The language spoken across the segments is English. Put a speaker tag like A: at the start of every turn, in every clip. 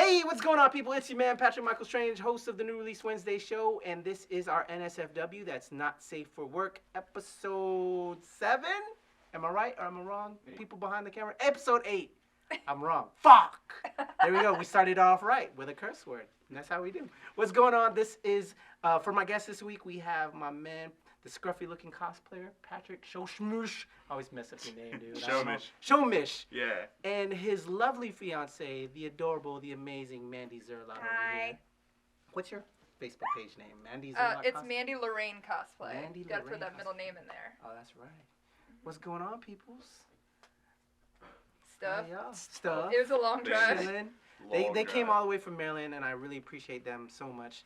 A: Hey, what's going on, people? It's your man, Patrick Michael Strange, host of the New Release Wednesday show, and this is our NSFW, that's Not Safe for Work, episode 7? Am I right or am I wrong? People behind the camera? Episode 8. I'm wrong. Fuck! There we go. We started off right with a curse word, and that's how we do. What's going on? This is, for my guest this week, we have my man, the scruffy-looking cosplayer, Patrick Schomisch. I always mess up your name, dude. Schomisch.
B: Yeah.
A: And his lovely fiance, the adorable, the amazing Mandy Zerrlaut.
C: Hi.
A: What's your Facebook page name? Mandy Zerrlaut?
C: It's Mandy Lorraine Cosplay.
A: Mandy
C: Gotta
A: Lorraine
C: put that middle
A: Cosplay.
C: name in there.
A: Oh, that's right. What's going on, peoples?
C: Stuff.
A: Hey, stuff.
C: It was a long drive.
A: Chilling. They came all the way from Maryland, and I really appreciate them so much.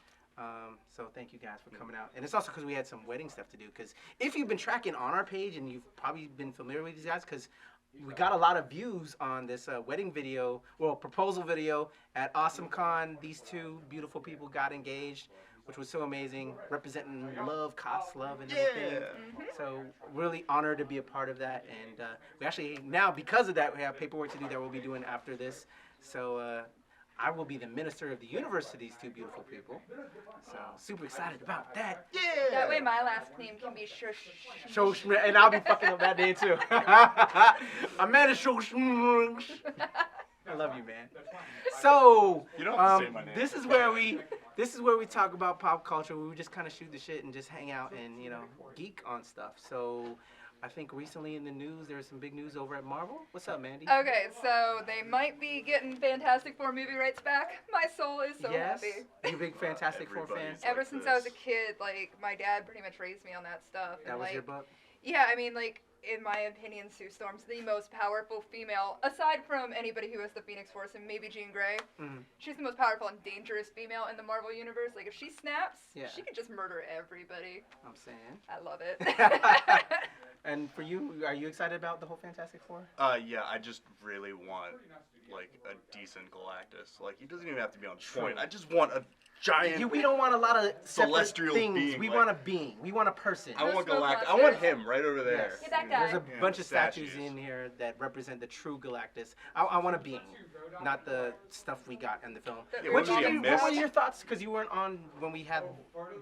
A: So thank you guys for coming out. And it's also because we had some wedding stuff to do. Because if you've been tracking on our page, and you've probably been familiar with these guys, because we got a lot of views on this wedding video, well, proposal video at AwesomeCon. These two beautiful people got engaged, which was so amazing, representing love, love, and everything. So really honored to be a part of that. And we actually, now because of that, we have paperwork to do that we'll be doing after this. So I will be the minister of the universe to these two beautiful people. So super excited about that. Yeah.
C: That way my last name can be
A: Shosh, and I'll be fucking up that day too. Amanda Shosh. I love you, man. So
B: You don't have to say my name.
A: this is where we talk about pop culture. We just kind of shoot the shit and just hang out and geek on stuff. So I think recently in the news there was some big news over at Marvel. What's up, Mandy?
C: Okay, so they might be getting Fantastic Four movie rights back. My soul is so happy.
A: You a big Fantastic Four fan?
C: Ever since I was a kid, like, my dad pretty much raised me on that stuff.
A: That
C: and,
A: was
C: like,
A: your book?
C: Yeah, I mean, like, in my opinion, Sue Storm's the most powerful female, aside from anybody who has the Phoenix Force and maybe Jean Grey. She's the most powerful and dangerous female in the Marvel Universe. Like, if she snaps, she can just murder everybody.
A: I'm saying.
C: I love it.
A: And for you, are you excited about the whole Fantastic Four?
B: Yeah, I just really want, like, a decent Galactus. Like, he doesn't even have to be on point. I just want a giant
A: We don't want a lot of
B: celestial
A: things.
B: being.
A: We
B: like,
A: want a being. We want a person.
B: I want
C: Smoke
B: Galactus. I
C: monsters.
B: want him right over there.
A: Yes.
C: Get that guy.
A: There's a bunch of statues in here that represent the true Galactus. I want a being, not the stuff we got in the film.
B: Yeah,
A: What
B: wouldn't it be a
A: were
B: mist?
A: your thoughts? Because you weren't on when we had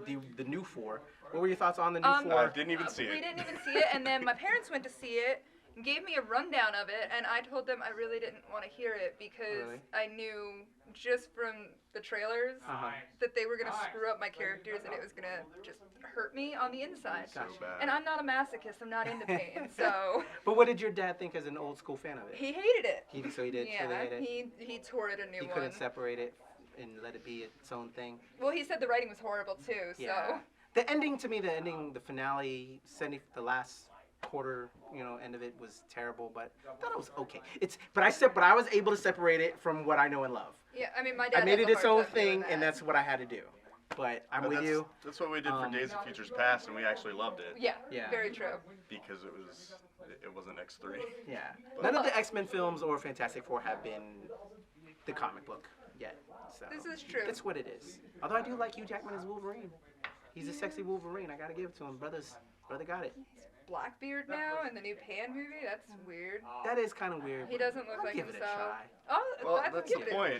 A: the new four. What were your thoughts on the new
B: I
A: four?
B: didn't even see it.
C: We didn't even see it, and then my parents went to see it and gave me a rundown of it, and I told them I really didn't want to hear it because I knew just from the trailers that they were going to screw up my characters and it was going to just hurt me on the inside.
B: So bad.
C: And I'm not a masochist, I'm not into pain, so...
A: But what did your dad think as an old school fan of it?
C: He hated it.
A: So he did.
C: Yeah,
A: truly hate it?
C: he tore it a new
A: He
C: one.
A: couldn't separate it and let it be its own thing.
C: Well, he said the writing was horrible too, so...
A: Yeah. The ending to me, the finale, the last quarter, end of it was terrible, but I thought it was okay. But I was able to separate it from what I know and love.
C: Yeah, I mean, my dad
A: I made
C: has
A: it
C: a
A: its
C: hard
A: own
C: time doing
A: thing,
C: that.
A: and that's what I had to do. But I'm with you.
B: That's what we did for Days of Futures Past, and we actually loved it.
C: Yeah,
A: Yeah.
C: very true.
B: Because it wasn't X3.
A: Yeah. None of the X-Men films or Fantastic Four have been the comic book yet. So
C: This is true.
A: it's what it is. Although I do like Hugh Jackman as Wolverine. He's a sexy Wolverine. I gotta give it to him. Brother got it.
C: Blackbeard now in the new Pan movie? That's weird.
A: That is kind of weird.
C: He doesn't look
A: I'll
C: like
A: give it a
C: himself.
A: try.
C: Oh,
B: Well,
C: I
B: that's
C: give
B: the
C: it.
B: point.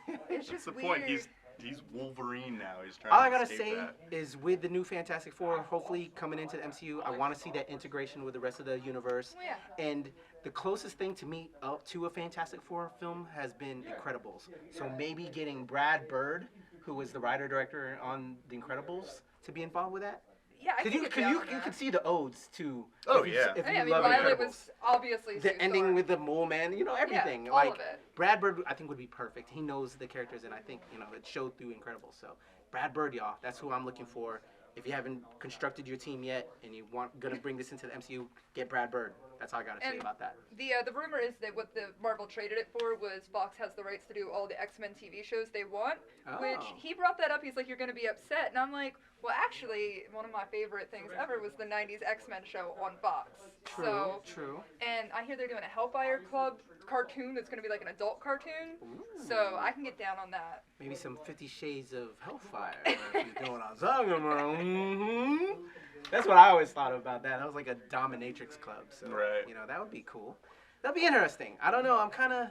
C: It's
B: That's
C: just
B: the
C: weird.
B: point. He's Wolverine now. He's trying
A: All
B: to
A: I gotta
B: escape
A: say
B: that.
A: is with the new Fantastic Four, hopefully coming into the MCU, I want to see that integration with the rest of the universe.
C: Oh, yeah.
A: And the closest thing to me up to a Fantastic Four film has been Incredibles. So maybe getting Brad Bird, who was the writer-director on The Incredibles, to be involved with that.
C: Yeah, I
A: Because
C: can
A: you
C: get down with
A: you
C: that.
A: could see the odes to.
B: Oh,
A: if you,
B: yeah.
A: If you
C: I mean,
A: love
C: Violet
A: Incredibles.
C: was obviously
A: The
C: Sue
A: ending
C: Storm.
A: with the mole man, everything.
C: all
A: like
C: of it.
A: Brad Bird, I think would be perfect. He knows the characters, and I think it showed through Incredibles. So Brad Bird, y'all, that's who I'm looking for. If you haven't constructed your team yet, and you gonna bring this into the MCU, get Brad Bird. That's all I gotta say
C: And
A: about that.
C: The rumor is that what the Marvel traded it for was Fox has the rights to do all the X-Men TV shows they want, which
A: Oh.
C: he brought that up. He's like, you're going to be upset. And I'm like, well, actually, one of my favorite things ever was the 90s X-Men show on Fox.
A: True.
C: And I hear they're doing a Hellfire Club cartoon that's going to be like an adult cartoon.
A: Ooh.
C: So I can get down on that.
A: Maybe some 50 Shades of Hellfire. If you know what I'm talking about. Mm-hmm. That's what I always thought about that. That was like a dominatrix club. So,
B: Right.
A: that would be cool. That'd be interesting. I don't know. I'm kind of...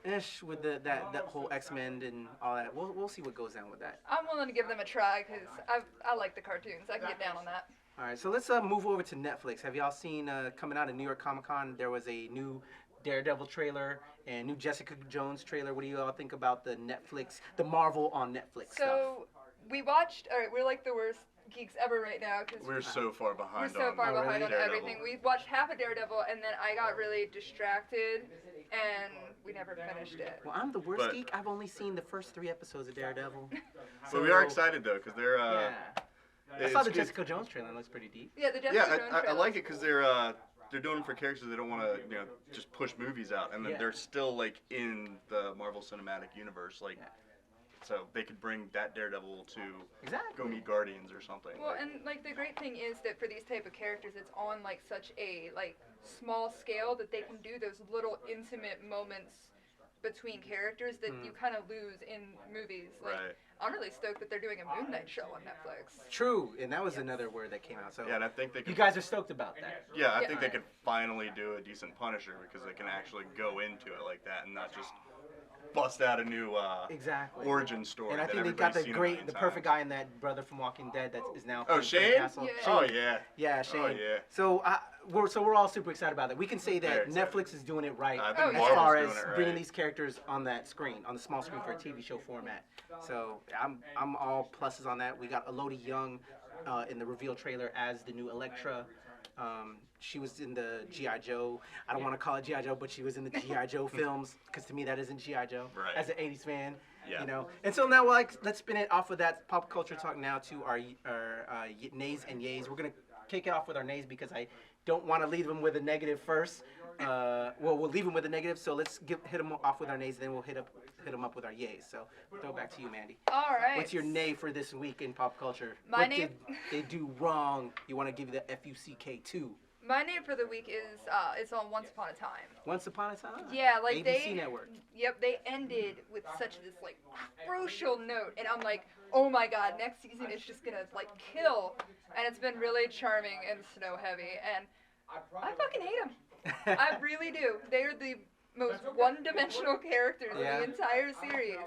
A: ish with that whole X-Men and all that. We'll see what goes down with that.
C: I'm willing to give them a try because I like the cartoons. I can get down on that.
A: All right, so let's move over to Netflix. Have y'all seen coming out of New York Comic Con? There was a new Daredevil trailer and new Jessica Jones trailer. What do you all think about the Marvel on Netflix stuff?
C: So we watched. All right, we're like the worst geeks ever right now because
B: We're so far behind.
C: We're so far behind on
B: Daredevil.
C: everything. We watched half of Daredevil and then I got really distracted and we never finished it.
A: Well, I'm the worst geek. I've only seen the first 3 episodes of Daredevil.
B: But we are excited though because they're.
A: Yeah. I saw the Jessica Jones trailer. It looks pretty deep.
C: Yeah, the Jessica Jones trailer.
B: I like it because they're doing it for characters they don't want to just push movies out, and then they're still like in the Marvel Cinematic Universe, like so they could bring that Daredevil to go meet Guardians or something.
C: Well, and like the great thing is that for these type of characters, it's on like such a small scale that they can do those little intimate moments between characters that you kind of lose in movies. Like, I'm really stoked that they're doing a Moon Knight show on Netflix.
A: True, and that was another word that came out. So
B: and I think they could,
A: you guys are stoked about that.
B: Yeah, I think they could finally do a decent Punisher because they can actually go into it like that and not just bust out a new origin story.
A: And I think they got the perfect guy in that brother from Walking Dead that is now.
B: Shane? Oh yeah.
A: Yeah, Shane.
B: Oh yeah.
A: So we're all super excited about that. We can say that Netflix is doing it right
B: as
A: far as bringing these characters on that screen, on the small screen for a TV show format. So I'm all pluses on that. We got Elodie Young in the reveal trailer as the new Elektra. She was in the G.I. Joe. I don't want to call it G.I. Joe, but she was in the G.I. Joe films because to me that isn't G.I. Joe.
B: Right.
A: As an 80s fan, you know. And so now let's spin it off with that pop culture talk now to our nays and yays. We're gonna kick it off with our nays because I don't want to leave them with a negative first. We'll leave them with a negative. So let's hit them off with our nays, then we'll hit them up with our yays. So throw back to you, Mandy.
C: All right.
A: What's your nay for this week in pop culture?
C: My
A: what did they do wrong? You want to give the FUCK2?
C: My name for the week is it's on Once Upon a Time.
A: Once Upon a Time?
C: Yeah, like
A: ABC Network.
C: Yep, they ended with such this crucial note, and I'm like, oh my god, next season is just gonna kill, and it's been really charming and snow heavy, and I fucking hate them. I really do. They are the most one-dimensional characters in the entire series.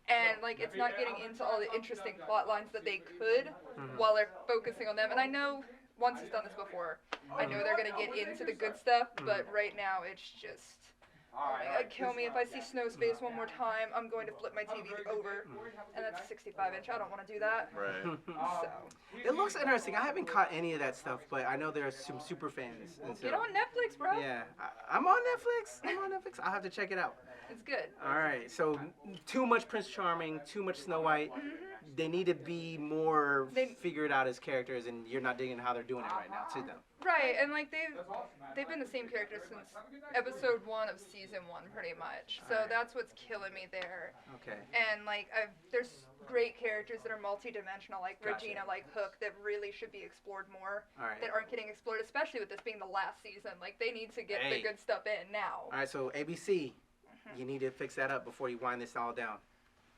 C: And it's not getting into all the interesting plot lines that they could while they're focusing on them. And I know Once has done this before. I know they're gonna get into the good stuff, but right now it's just kill me if I see Snow Space one more time. I'm going to flip my TV over, and that's a 65-inch. I don't want to do that.
B: Right.
C: So
A: it looks interesting. I haven't caught any of that stuff, but I know there are some super fans. And so,
C: get on Netflix, bro.
A: Yeah, I'm on Netflix. I'll have to check it out.
C: It's good.
A: All right. So too much Prince Charming, too much Snow White. They need to be more figured out as characters, and you're not digging how they're doing it right now to them.
C: Right, and they've been the same characters since episode 1 of season 1, pretty much. So that's what's killing me there.
A: Okay.
C: And there's great characters that are multi-dimensional, like Regina, like Hook, that really should be explored more. That aren't getting explored, especially with this being the last season. They need to get the good stuff in now.
A: All right, so ABC, you need to fix that up before you wind this all down.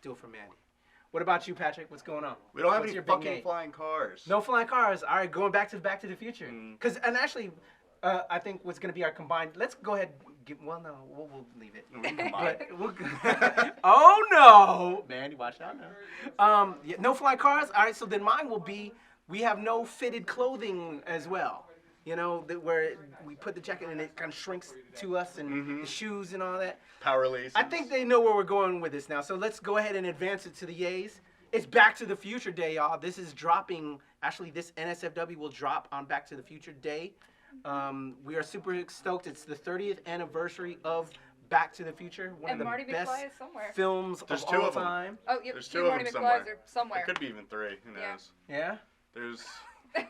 A: Do it for Mandy. What about you, Patrick? What's going on?
B: We don't have any fucking flying cars.
A: No flying cars. All right, going back to the Future. And actually, I think what's going to be our combined. Let's go ahead. We'll leave it. Oh no, man! Watch out now. No flying cars. All right, so then mine will be. We have no fitted clothing as well. You know, where we put the jacket and it kind of shrinks to us, and the shoes and all that.
B: Power laces.
A: I think they know where we're going with this now. So let's go ahead and advance it to the yays. It's Back to the Future Day, y'all. This is dropping. Actually, this NSFW will drop on Back to the Future Day. We are super stoked. It's the 30th anniversary of Back to the Future. One of the
C: Marty
A: best
C: McFly is somewhere.
A: films
B: There's
A: of
B: two
A: all
B: of them.
A: time.
C: Oh, yep.
B: There's two of
C: Marty
B: them
C: McFly's are somewhere.
B: It could be even 3. Who knows?
A: Yeah?
B: There's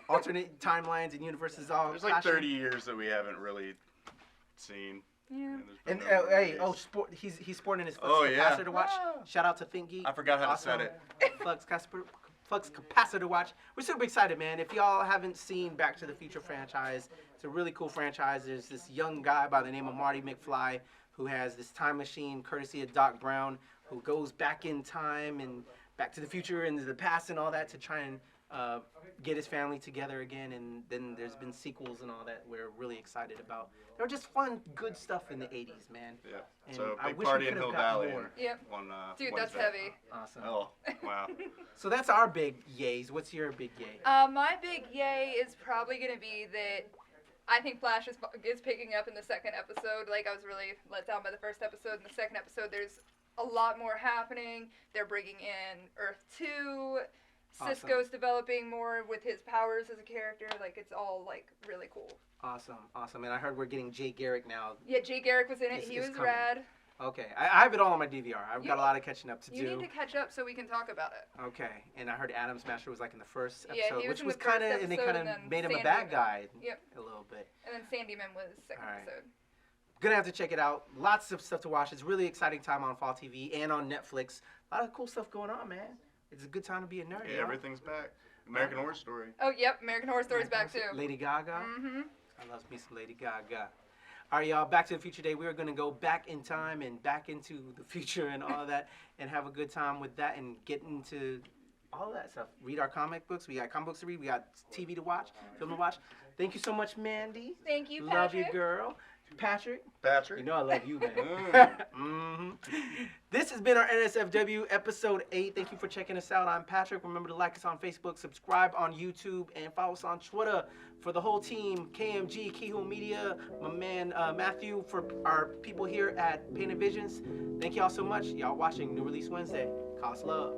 A: alternate timelines and universes all
B: There's
A: clashing.
B: 30 years that we haven't really seen.
C: Yeah.
A: And he's sporting his Flux capacitor watch.
C: Wow.
A: Shout out to ThinkGeek.
B: I forgot how to set it.
A: Flux capacitor watch. We're super excited, man. If y'all haven't seen Back to the Future franchise, it's a really cool franchise. There's this young guy by the name of Marty McFly who has this time machine courtesy of Doc Brown, who goes back in time and Back to the Future and the past and all that to try and get his family together again, and then there's been sequels and all that we're really excited about. They were just fun, good stuff in the 80s, man.
B: Yeah.
A: And
B: So
A: I
B: big
A: wish
B: party
A: we
B: in
A: could have
B: Hill
A: gotten
B: Valley.
A: more.
C: Yep.
B: On,
C: Dude,
B: Wednesday.
C: that's heavy.
A: Awesome.
B: Oh, wow.
A: So that's our big yays. What's your big yay?
C: My big yay is probably going to be that I think Flash is picking up in the second episode. Like, I was really let down by the first episode. In the second episode, there's a lot more happening. They're bringing in Earth 2. Cisco's developing more with his powers as a character. Like, it's all, like, really cool.
A: Awesome. And I heard we're getting Jay Garrick now.
C: Yeah, Jay Garrick was in it. He was
A: coming.
C: rad.
A: Okay. I have it all on my DVR. I've got a lot of catching up to do.
C: You need to catch up so we can talk about it.
A: Okay. And I heard Adam Smasher was, like, in the first episode,
C: Yeah, he was
A: which
C: in
A: was
C: the first
A: kind of, and they kind of
C: episode,
A: made him a
C: Sandy
A: bad
C: Man.
A: guy
C: Yep.
A: a little bit.
C: And then Sandyman was second
A: All right.
C: episode.
A: Gonna have to check it out. Lots of stuff to watch. It's a really exciting time on Fall TV and on Netflix. A lot of cool stuff going on, man. It's a good time to be a nerd.
B: Yeah,
A: you know?
B: everything's back. American Horror Story.
C: Oh, yep. American Horror Story's back, too.
A: Lady Gaga.
C: Mm-hmm.
A: I love me some Lady Gaga. All right, y'all. Back to the Future Day. We are gonna go back in time and back into the future and all of that, and have a good time with that, and get into all of that stuff. Read our comic books. We got comic books to read. We got TV to watch, film to watch. Thank you so much, Mandy.
C: Thank you,
A: Love
C: Patrick.
A: you, girl. Patrick.
B: Patrick.
A: You know I love you, man.
B: Mm.
A: This has been our NSFW episode 8. Thank you for checking us out. I'm Patrick. Remember to like us on Facebook, subscribe on YouTube, and follow us on Twitter. For the whole team, KMG, Keywhole Media, my man Matthew, for our people here at Painted Visions. Thank y'all so much. Y'all watching New Release Wednesday. Cost love.